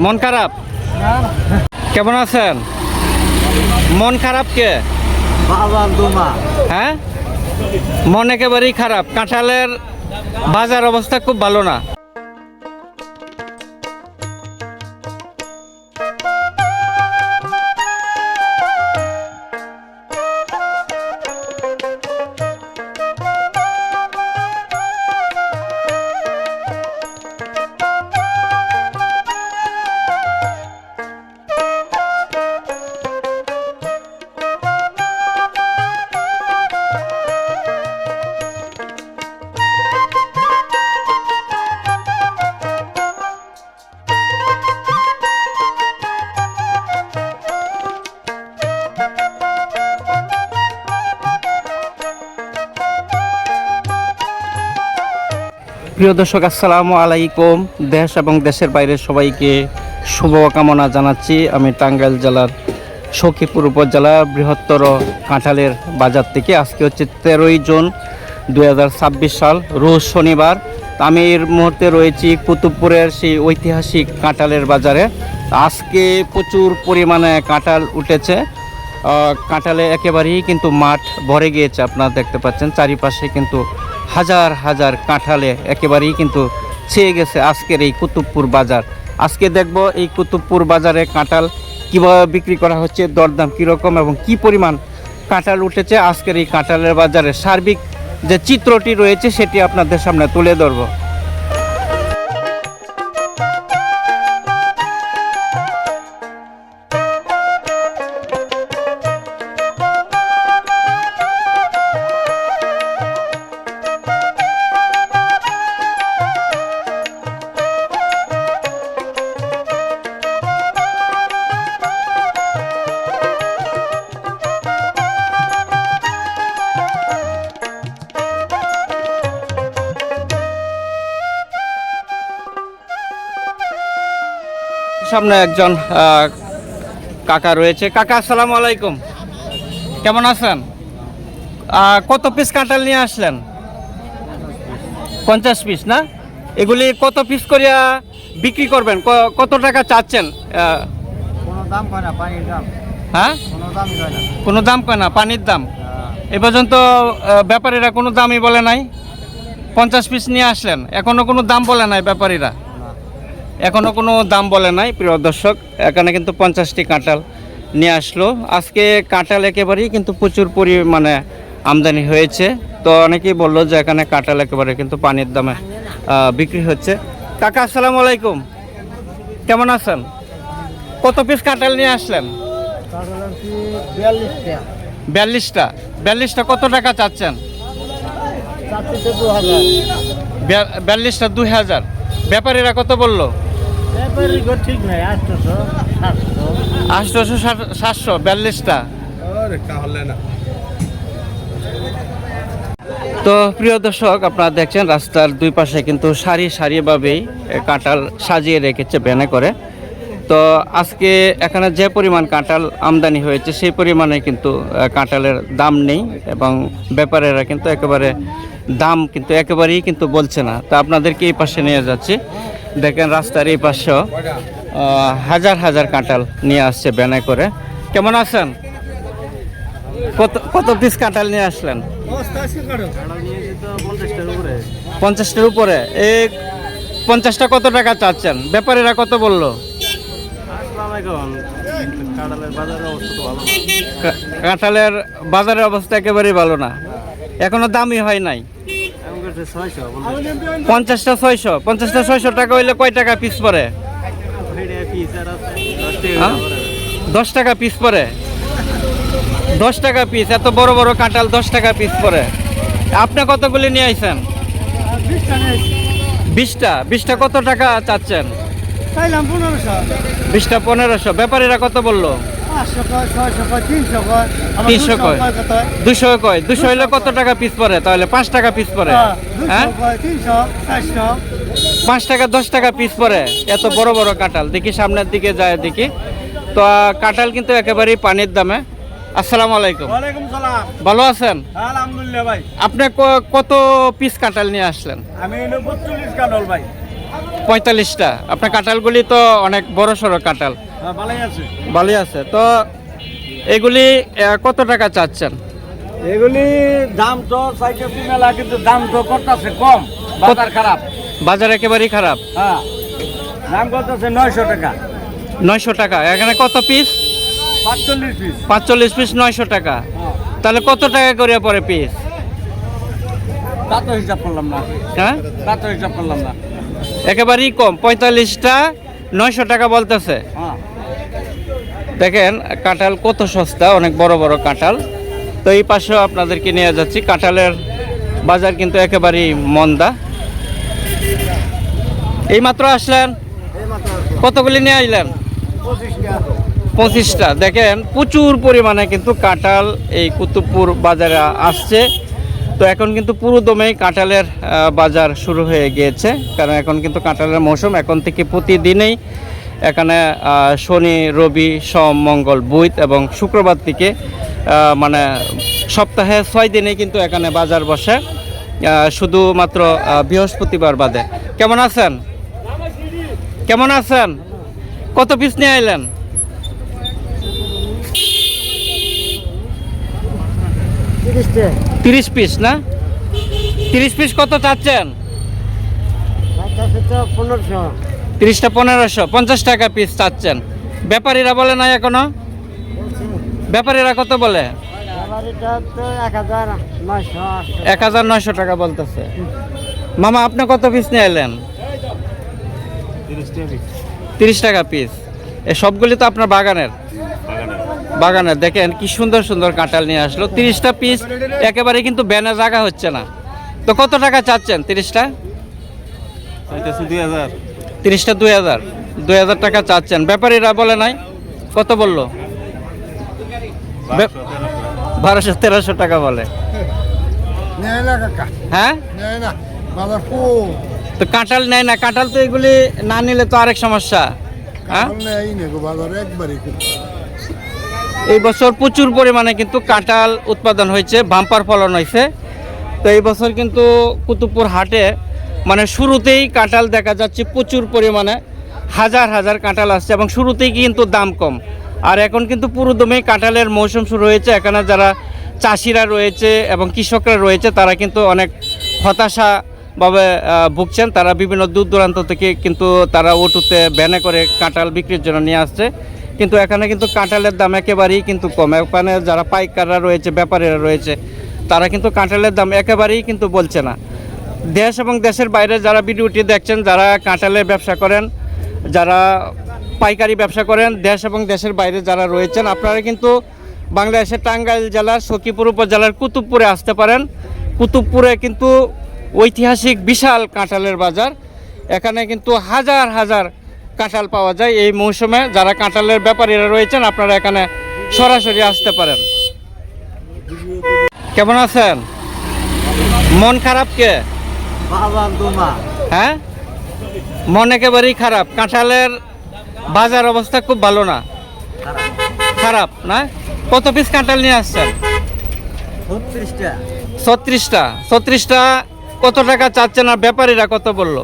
মন খারাপ? কেমন আছেন? মন খারাপ কে? হ্যাঁ, মন একেবারেই খারাপ। কাঁঠালের বাজার অবস্থা খুব ভালো না। প্রিয় দর্শক, আসসালামু আলাইকুম। দেশ এবং দেশের বাইরের সবাইকে শুভকামনা জানাচ্ছি। আমি টাঙ্গাইল জেলার সখীপুর উপজেলা বৃহত্তর কাঁঠালের বাজার থেকে। আজকে হচ্ছে 13ই জুন 2026 সাল, রোজ শনিবার। আমি এর মুহূর্তে রয়েছি কুতুবপুরের সেই ঐতিহাসিক কাঁঠালের বাজারে। আজকে প্রচুর পরিমাণে কাঁঠাল উঠেছে। কাঁঠালে একেবারেই কিন্তু মাঠ ভরে গিয়েছে। আপনারা দেখতে পাচ্ছেন চারিপাশে কিন্তু হাজার হাজার কাঁঠালে একেবারেই কিন্তু ছেয়ে গেছে আজকের এই কুতুবপুর বাজার। আজকে দেখব এই কুতুবপুর বাজারে কাঁঠাল কীভাবে বিক্রি করা হচ্ছে, দরদাম কীরকম এবং কি পরিমাণ কাঁঠাল উঠেছে। আজকের এই কাঁঠালের বাজারে সার্বিক যে চিত্রটি রয়েছে সেটি আপনাদের সামনে তুলে ধরব। সামনে একজন কাকা রয়েছে। কাকা, আসসালামু আলাইকুম, কেমন আছেন? কত পিস কাঁঠাল নিয়ে আসলেন? 50 পিস না? এগুলি কত পিস করিয়া বিক্রি করবেন? কত টাকা চাচ্ছেন? হ্যাঁ, কোনো দাম কয় না, পানির দাম। এ পর্যন্ত ব্যাপারীরা কোনো দামই বলে নাই। 50 পিস নিয়ে আসলেন, এখনো কোনো দাম বলে নাই ব্যাপারীরা? এখনো কোনো দাম বলে নাই। প্রিয় দর্শক, এখানে কিন্তু 50টি কাঁঠাল নিয়ে আসলো। আজকে কাঁঠাল একেবারেই কিন্তু প্রচুর পরিমাণে আমদানি হয়েছে। তো অনেকেই বললো যে এখানে কাঁঠাল একেবারে কিন্তু পানির দামে বিক্রি হচ্ছে। কাকা, আসসালামু আলাইকুম, কেমন আছেন? কত পিস কাঁঠাল নিয়ে আসলেন? 42টা। কত টাকা চাচ্ছেন? 42টা 2000। ব্যাপারীরা কত বললো? 800 700 42টা। তো প্রিয় দর্শক, আপনারা দেখছেন রাস্তার দুই পাশে কিন্তু সারি সারিভাবেই কাঁঠাল সাজিয়ে রেখেছে ভ্যানে করে। তো আজকে এখানে যে পরিমাণ কাঁঠাল আমদানি হয়েছে সেই পরিমাণে কিন্তু কাঁঠালের দাম নেই এবং ব্যাপারীরা কিন্তু একেবারে দাম কিন্তু একেবারেই কিন্তু বলছে না। তো আপনাদেরকে এই পাশে নিয়ে যাচ্ছি। দেখেন রাস্তার এই পাশেও হাজার হাজার কাঁঠাল নিয়ে আসছে ভ্যানে করে। কেমন আছেন? কত পিস কাঁঠাল নিয়ে আসলেন? 50টার উপরে। এই 50টা কত টাকা চাচ্ছেন? ব্যাপারীরা কত বললো? কাঁঠালের বাজারের অবস্থা একেবারেই ভালো না, এখনো দামই হয় নাই। 50টা 600। 50টা 600 টাকা হইলে কয় টাকা পিস পড়ে? 10 টাকা পিস পড়ে। 10 টাকা পিস। এত বড় বড় কাঁঠাল 10 টাকা পিস পড়ে। আপনি কতগুলি নিয়ে আইছেন? 20টা কত টাকা চাচ্ছেন? 20টা 1500। ব্যাপারীরা কত বললো? 300 কয়, 200 কয়। 200 হইলে কত টাকা পিস পড়ে? তাহলে 5 টাকা পিস পড়ে। হ্যাঁ, 5 টাকা 10 টাকা পিস পড়ে। এত বড় বড় কাঁঠাল। দেখি সামনের দিকে যায় দেখি। তো কাঁঠাল কিন্তু একেবারেই পানির দামে। আসসালামু আলাইকুম। ওয়ালাইকুম সালাম। ভালো আছেন? আলহামদুলিল্লাহ ভাই। আপনি কত পিস কাঁঠাল নিয়ে আসলেন? আমি 42 কাঁঠাল ভাই। 45টা। আপনার কাঁঠালগুলি তো অনেক বড় সড়ো কাঁঠাল, ভালোই আছে। তো এগুলি কত টাকা চাচ্ছেন? এগুলি দাম তো চাইতেছি মেলা, কিন্তু দাম তো করতেছে কম, বাজার খারাপ। বাজার একেবারেই খারাপ। হ্যাঁ, দাম করতেছে 900 টাকা। 900 টাকা। এখানে কত পিস? 45 পিস। 45 পিস 900 টাকা। হ্যাঁ, তাহলে কত টাকা করে পড়ে পিস? তা তো হিসাব করলাম না। হ্যাঁ, তা তো হিসাব করলাম না। একেবারেই কম। 45টা 900 টাকা বলতেছে। হ্যাঁ, দেখেন কাঁঠাল কত সস্তা, অনেক বড় বড় কাঁঠাল। তো এই পাশেও আপনাদেরকে নিয়ে যাচ্ছি। কাঁঠালের বাজার কিন্তু একেবারেই মন্দা। এইমাত্র আসলেন, কতগুলি নিয়ে আসলেন? 25টা। দেখেন প্রচুর পরিমাণে কিন্তু কাঁঠাল এই কুতুবপুর বাজারে আসছে। তো এখন কিন্তু পুরো দমেই কাঁঠালের বাজার শুরু হয়ে গিয়েছে, কারণ এখন কিন্তু কাঁঠালের মৌসুম। এখন থেকে প্রতিদিনেই এখানে শনি, রবি, সোম, মঙ্গল, বুধ এবং শুক্রবার থেকে মানে সপ্তাহে 6 দিনেই কিন্তু এখানে বাজার বসে, শুধুমাত্র বৃহস্পতিবার বাদে। কেমন আছেন? কেমন আছেন? কত পিস নিয়ে আইলেন? 30 পিস না? 30 পিস কত চাচ্ছেন? 30টা 1500, 50 টাকা পিস চাচ্ছেন। ব্যাপারীরা বলে না এখনো? ব্যাপারীরা কত বলে? 1900 টাকা বলতেছে। মামা আপনি কত পিস নিয়ে এলেন? 30 টাকা পিস। এই সবগুলি তো আপনার বাগানের? বাগানের। দেখেন কি সুন্দর সুন্দর কাঁঠাল নিয়ে আসলো। 30টা পিস একেবারে কিন্তু ব্যানে জায়গা হচ্ছে না। তো কত টাকা চাচ্ছেন 30টা? 30টা 2000 টাকা চাচ্ছেন। ব্যাপারীরা বলে নাই? কত বললো? 1200-1300 টাকা বলে। হ্যাঁ, তো কাঁঠাল নেয় না। কাঁঠাল তো এগুলি না নিলে তো আরেক সমস্যা। হ্যাঁ, এই বছর প্রচুর পরিমাণে কিন্তু কাঁঠাল উৎপাদন হয়েছে, বাম্পার ফলন হয়েছে। তো এই বছর কিন্তু কুতুবপুর হাটে মানে শুরুতেই কাঁঠাল দেখা যাচ্ছে প্রচুর পরিমাণে, হাজার হাজার কাঁঠাল আসছে এবং শুরুতেই কিন্তু দাম কম। আর এখন কিন্তু পুরো দমেই কাঁঠালের মৌসুম শুরু হয়েছে। এখানে যারা চাষিরা রয়েছে এবং কৃষকরা রয়েছে তারা কিন্তু অনেক হতাশাভাবে ভুগছেন। তারা বিভিন্ন দূর দূরান্ত থেকে কিন্তু তারা অটোতে ভ্যানে করে কাঁঠাল বিক্রির জন্য নিয়ে আসছে। কিন্তু এখানে কিন্তু কাঁঠালের দাম একেবারেই কিন্তু কম। এখানে যারা পাইকাররা রয়েছে, ব্যাপারীরা রয়েছে, তারা কিন্তু কাঁঠালের দাম একেবারেই কিন্তু বলছে না। দেশ এবং দেশের বাইরে যারা ভিডিওটি দেখছেন, যারা কাঁঠালের ব্যবসা করেন, যারা পাইকারি ব্যবসা করেন, দেশ এবং দেশের বাইরে যারা রয়েছেন, আপনারা কিন্তু বাংলাদেশের টাঙ্গাইল জেলার সখীপুর উপজেলার কুতুবপুরে আসতে পারেন। কুতুবপুরে কিন্তু ঐতিহাসিক বিশাল কাঁঠালের বাজার। এখানে কিন্তু হাজার হাজার কাঁঠাল পাওয়া যায় এই মৌসুমে। যারা কাঁঠালের ব্যাপারীরা রয়েছেন আপনারা এখানে সরাসরি আসতে পারেন। কেমন আছেন? মন খারাপ কে? হ্যাঁ, মন একেবারেই খারাপ। কাঁঠালের বাজার অবস্থা খুব ভালো না, খারাপ না? কত পিস কাঁঠাল নিয়ে আসছেন? 36টা। কত টাকা চাচ্ছেন আর ব্যাপারীরা কত বললো?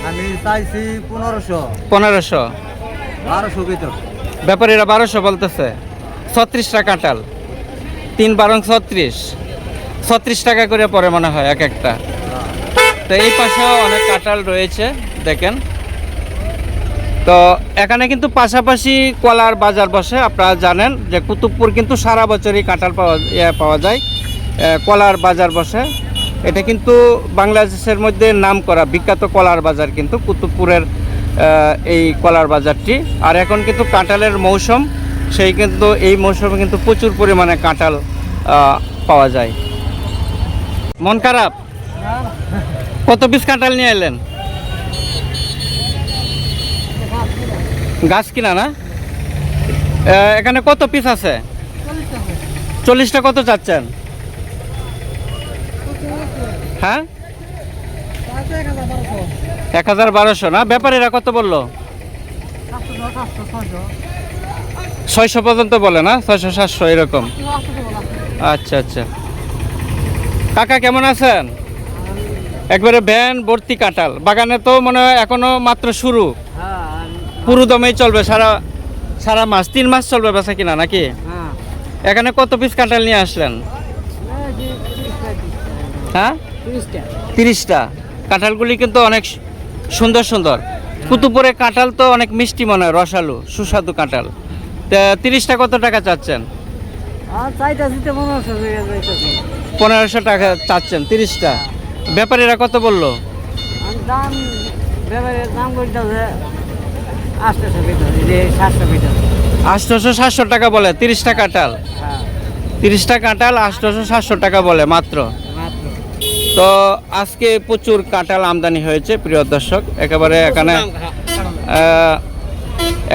আমি চাইছি 1500। 1200 ভিতর। ব্যাপারীরা 1200 বলতেছে। 36টা কাঁঠাল, 3 36 টাকা করে পরে মনে হয় এক একটা। তো এই পাশেও অনেক কাঁঠাল রয়েছে দেখেন। তো এখানে কিন্তু পাশাপাশি কলার বাজার বসে। আপনারা জানেন যে কুতুবপুর কিন্তু সারা বছরই কাঁঠাল পাওয়া যায়। কলার বাজার বসে। এটা কিন্তু বাংলাদেশের মধ্যে নামকরা বিখ্যাত কলার বাজার কিন্তু কুতুবপুরের এই কলার বাজারটি। আর এখন কিন্তু কাঁঠালের মৌসুম, সেই কিন্তু এই মৌসুমে কিন্তু প্রচুর পরিমাণে কাঁঠাল পাওয়া যায়। মন খারাপ? কত পিস কাঁঠাল নিয়ে এলেন? গাছ কিনা না? এখানে কত পিস আছে? 40টা। কত চাচ্ছেন? হ্যাঁ, 1200 না? ব্যাপারীরা কত বললো? 600 পর্যন্ত বলে না? 600-700 এরকম। আচ্ছা আচ্ছা। কাকা কেমন আছেন? একবারে ভ্যান ভর্তি কাঁঠাল। বাগানে তো মনে হয় এখনো মাত্র শুরু, হ্যাঁ পুরো দমেই চলবে সারা সারা মাস, 3 মাস চলবে বেচা কিনা নাকি? হ্যাঁ এখানে কত পিস কাঁঠাল নিয়ে আসলেন? হ্যাঁ 30টা। কাঁঠালগুলি কিন্তু অনেক সুন্দর সুন্দর। কুতুবপুরে কাঁঠাল তো অনেক মিষ্টি মনে হয়, রসালো সুস্বাদু কাঁঠাল। তা 30টা কত টাকা চাচ্ছেন? 1500 টাকা চাচ্ছেন 30টা। ব্যাপারীরা কত বললো? দাম দাম করতেছে 800-700 টাকা বলে 30টা কাঁঠাল। 30টা কাঁঠাল 800-700 টাকা বলে মাত্র। তো আজকে প্রচুর কাঁঠাল আমদানি হয়েছে প্রিয় দর্শক। একেবারে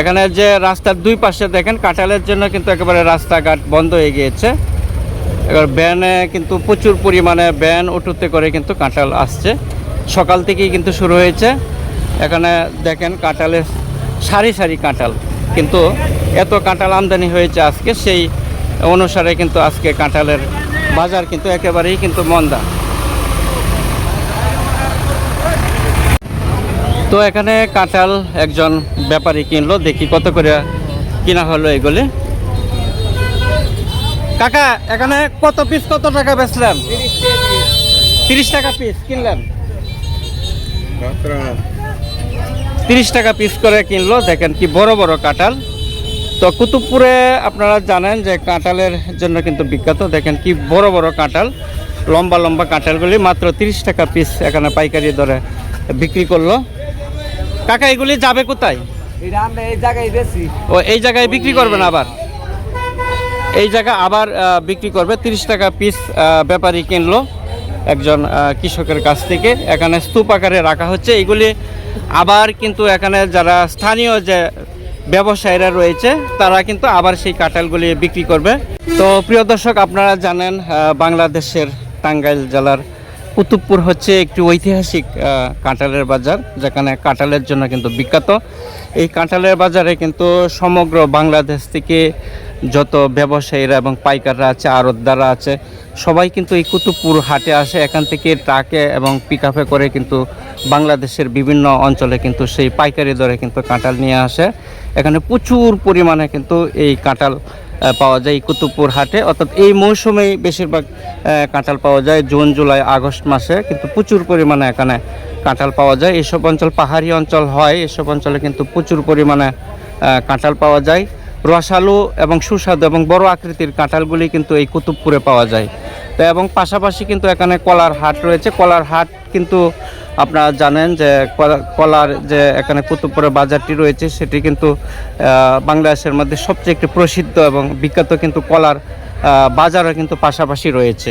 এখানে যে রাস্তার দুই পাশে দেখেন কাঁঠালের জন্য কিন্তু একেবারে রাস্তাঘাট বন্ধ হয়ে গিয়েছে। এবার ভ্যানে কিন্তু প্রচুর পরিমাণে ভ্যান অটোতে করে কিন্তু কাঁঠাল আসছে। সকাল থেকেই কিন্তু শুরু হয়েছে। এখানে দেখেন কাঁঠালের সারি সারি কাঁঠাল, কিন্তু এত কাঁঠাল আমদানি হয়েছে আজকে, সেই অনুসারে কিন্তু আজকে কাঁঠালের বাজার কিন্তু একেবারেই কিন্তু মন্দা। তো এখানে কাঁঠাল একজন ব্যাপারী কিনলো, দেখি কত করে কিনা হলো এগুলি। কাকা এখানে কত পিস কত টাকা বেচলেন? 30 টাকা পিস কিনলেন, 30 টাকা পিস করে কিনলো। দেখেন কি বড় বড় কাঁঠাল। তো কুতুবপুরে আপনারা জানেন যে কাঁঠালের জন্য কিন্তু বিখ্যাত। দেখেন কি বড় বড় কাঁঠাল, লম্বা লম্বা কাঁঠালগুলি মাত্র 30 টাকা পিস এখানে পাইকারি দরে বিক্রি করলো। কাকা এগুলি যাবে কোথায়? ও এই জায়গায় বিক্রি করবেন, আবার এই জায়গা আবার বিক্রি করবে। 30 টাকা পিস ব্যাপারী কিনলো একজন কৃষকের কাছ থেকে। এখানে স্তূপ আকারে রাখা হচ্ছে এগুলি। আবার কিন্তু এখানে যারা স্থানীয় যে ব্যবসায়ীরা রয়েছে তারা কিন্তু আবার সেই কাঁঠালগুলি বিক্রি করবে। তো প্রিয় দর্শক, আপনারা জানেন বাংলাদেশের টাঙ্গাইল জেলার কুতুবপুর হচ্ছে একটি ঐতিহাসিক কাঁঠালের বাজার, যেখানে কাঁঠালের জন্য কিন্তু বিখ্যাত। এই কাঁঠালের বাজারে কিন্তু সমগ্র বাংলাদেশ থেকে যত ব্যবসায়ীরা এবং পাইকাররা আছে, আড়তদাররা আছে, সবাই কিন্তু এই কুতুবপুর হাটে আসে। এখান থেকে ট্রাকে এবং পিকআপে করে কিন্তু বাংলাদেশের বিভিন্ন অঞ্চলে কিন্তু সেই পাইকারি দরে কিন্তু কাঁঠাল নিয়ে আসে। এখানে প্রচুর পরিমাণে কিন্তু এই কাঁঠাল পাওয়া যায় এই কুতুবপুর হাটে। অর্থাৎ এই মৌসুমেই বেশিরভাগ কাঁঠাল পাওয়া যায়। জুন জুলাই আগস্ট মাসে কিন্তু প্রচুর পরিমাণে এখানে কাঁঠাল পাওয়া যায়। এইসব অঞ্চল পাহাড়ি অঞ্চল হয়, এসব অঞ্চলে কিন্তু প্রচুর পরিমাণে কাঁঠাল পাওয়া যায়। রসালো এবং সুস্বাদু এবং বড় আকৃতির কাঁঠালগুলি কিন্তু এই কুতুবপুরে পাওয়া যায়। তো এবং পাশাপাশি কিন্তু এখানে কলার হাট রয়েছে। কলার হাট কিন্তু আপনারা জানেন যে কলার যে এখানে কুতুবপুরে বাজারটি রয়েছে সেটি কিন্তু বাংলাদেশের মধ্যে সবচেয়ে একটি প্রসিদ্ধ এবং বিখ্যাত কিন্তু কলার বাজারও কিন্তু পাশাপাশি রয়েছে।